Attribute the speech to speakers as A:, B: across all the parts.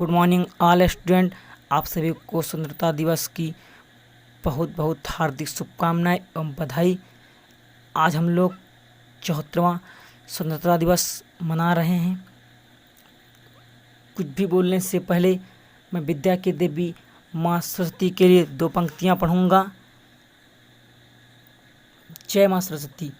A: Good morning all student. आप सभी को स्वतंत्रता दिवस की बहुत बहुत हार्दिक शुभकामनाएं एवं बधाई। आज हम लोग 74वां स्वतंत्रता दिवस मना रहे हैं। कुछ भी बोलने से पहले मैं विद्या की देवी माँ सरस्वती के लिए 2 पंक्तियाँ पढ़ूँगा। जय माँ सरस्वती।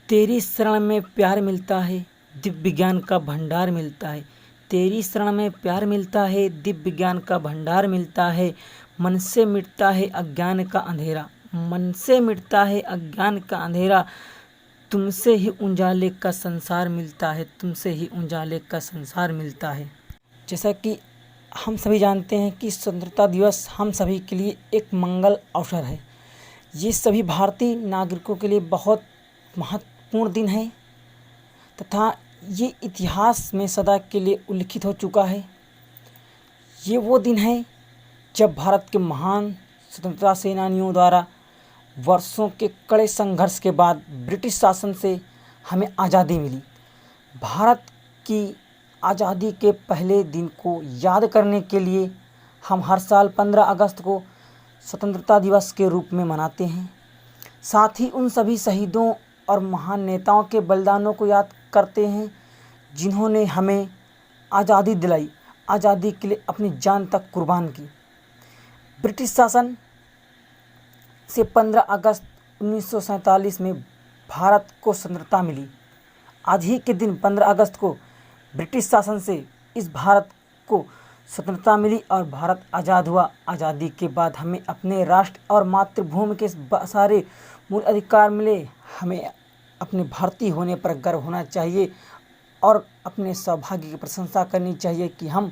A: तेरी शरण में प्यार मिलता है, दिव्य ज्ञान का भंडार मिलता है। तेरी शरण में प्यार मिलता है, दिव्य ज्ञान का भंडार मिलता है। मन से मिटता है अज्ञान का अंधेरा, मन से मिटता है अज्ञान का अंधेरा। तुमसे ही उजाले का संसार मिलता है, तुमसे ही उजाले का संसार मिलता है। जैसा कि हम सभी जानते हैं कि स्वतंत्रता दिवस हम सभी के लिए एक मंगल अवसर है। ये सभी भारतीय नागरिकों के लिए बहुत महत्वपूर्ण दिन है तथा ये इतिहास में सदा के लिए उल्लिखित हो चुका है। ये वो दिन है जब भारत के महान स्वतंत्रता सेनानियों द्वारा वर्षों के कड़े संघर्ष के बाद ब्रिटिश शासन से हमें आज़ादी मिली। भारत की आज़ादी के पहले दिन को याद करने के लिए हम हर साल 15 अगस्त को स्वतंत्रता दिवस के रूप में मनाते हैं। साथ ही उन सभी शहीदों और महान नेताओं के बलिदानों को याद करते हैं जिन्होंने हमें आज़ादी दिलाई, आज़ादी के लिए अपनी जान तक कुर्बान की। ब्रिटिश शासन से 15 अगस्त 1947 में भारत को स्वतंत्रता मिली। आज ही के दिन 15 अगस्त को ब्रिटिश शासन से इस भारत को स्वतंत्रता मिली और भारत आज़ाद हुआ। आज़ादी के बाद हमें अपने राष्ट्र और मातृभूमि के सारे मूल अधिकार मिले। हमें अपने भारतीय होने पर गर्व होना चाहिए और अपने सौभाग्य की प्रशंसा करनी चाहिए कि हम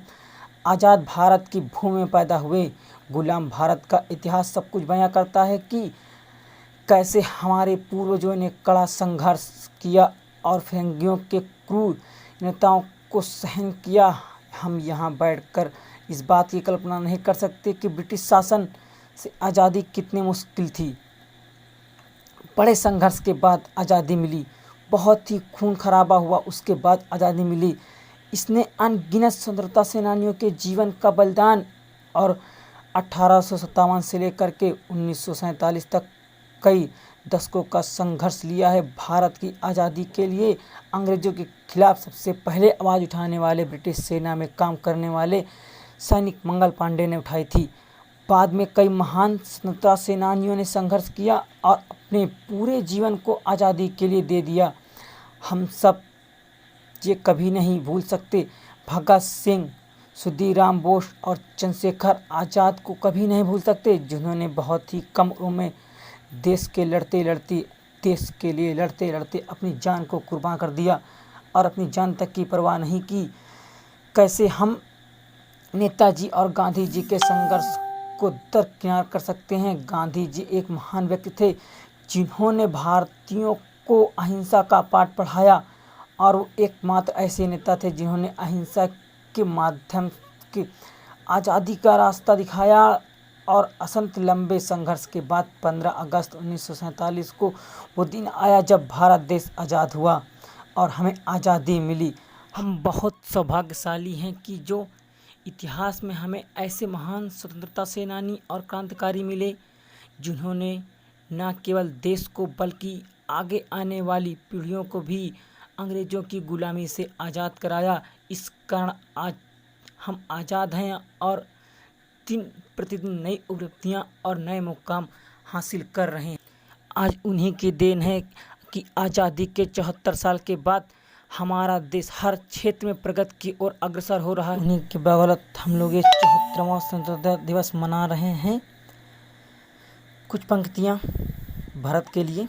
A: आज़ाद भारत की भूमि में पैदा हुए। गुलाम भारत का इतिहास सब कुछ बयां करता है कि कैसे हमारे पूर्वजों ने कड़ा संघर्ष किया और फिरंगियों के क्रूर नेताओं को सहन किया। हम यहाँ बैठकर इस बात की कल्पना नहीं कर सकते कि ब्रिटिश शासन से आज़ादी कितनी मुश्किल थी। बड़े संघर्ष के बाद आज़ादी मिली, बहुत ही खून खराबा हुआ, उसके बाद आज़ादी मिली। इसने अनगिनत स्वतंत्रता सेनानियों के जीवन का बलिदान और 1857 से लेकर के 1947 तक कई दशकों का संघर्ष लिया है। भारत की आज़ादी के लिए अंग्रेज़ों के खिलाफ सबसे पहले आवाज़ उठाने वाले ब्रिटिश सेना में काम करने वाले सैनिक मंगल पांडे ने उठाई थी। बाद में कई महान स्वतंत्रता सेनानियों ने संघर्ष किया और अपने पूरे जीवन को आज़ादी के लिए दे दिया। हम सब ये कभी नहीं भूल सकते। भगत सिंह, खुदीराम बोस और चंद्रशेखर आज़ाद को कभी नहीं भूल सकते, जिन्होंने बहुत ही कम उम्र में देश के लिए लड़ते लड़ते अपनी जान को कुर्बान कर दिया और अपनी जान तक की परवाह नहीं की। कैसे हम नेताजी और गांधी जी के संघर्ष को दरकिनार कर सकते हैं। गांधी जी एक महान व्यक्ति थे जिन्होंने भारतीयों को अहिंसा का पाठ पढ़ाया और वो एकमात्र ऐसे नेता थे जिन्होंने अहिंसा के माध्यम के आज़ादी का रास्ता दिखाया। और असंत लंबे संघर्ष के बाद 15 अगस्त 1947 को वो दिन आया जब भारत देश आज़ाद हुआ और हमें आज़ादी मिली। हम बहुत सौभाग्यशाली हैं कि जो इतिहास में हमें ऐसे महान स्वतंत्रता सेनानी और क्रांतिकारी मिले जिन्होंने न केवल देश को बल्कि आगे आने वाली पीढ़ियों को भी अंग्रेज़ों की गुलामी से आज़ाद कराया। इस कारण आज हम आज़ाद हैं और दिन प्रतिदिन नई उपलब्धियाँ और नए मुकाम हासिल कर रहे हैं। आज उन्हीं की देन है कि आज़ादी के 74 साल के बाद हमारा देश हर क्षेत्र में प्रगति की ओर अग्रसर हो रहा है। उन्हीं के बदौलत हम लोग ये 74वां स्वतंत्रता दिवस मना रहे हैं। कुछ पंक्तियाँ भारत के लिए।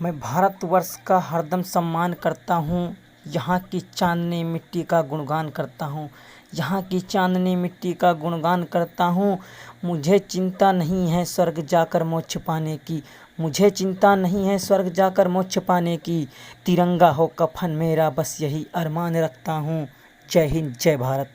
A: मैं भारतवर्ष का हरदम सम्मान करता हूँ, यहाँ की चांदनी मिट्टी का गुणगान करता हूँ, यहाँ की चांदनी मिट्टी का गुणगान करता हूँ। मुझे चिंता नहीं है स्वर्ग जाकर मोक्ष पाने की, मुझे चिंता नहीं है स्वर्ग जाकर मोक्ष पाने की। तिरंगा हो कफन मेरा बस यही अरमान रखता हूँ। जय हिंद, जय भारत।